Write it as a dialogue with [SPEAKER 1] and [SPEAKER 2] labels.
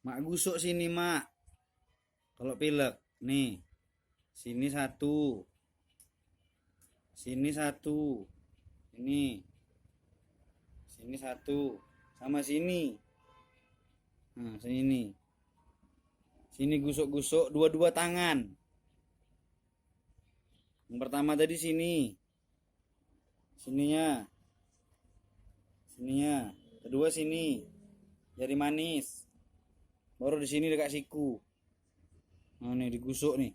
[SPEAKER 1] Mak gusuk sini, Mak. Kalau pilek, nih. Sini satu. Sini satu. Ini. Sini satu. Sama sini. Nah, sini. Sini gusuk-gusuk dua-dua tangan. Yang pertama tadi sini. Sininya. Sininya. Kedua sini. Jari manis. Baru di sini dekat siku. Nah, nih digusuk nih.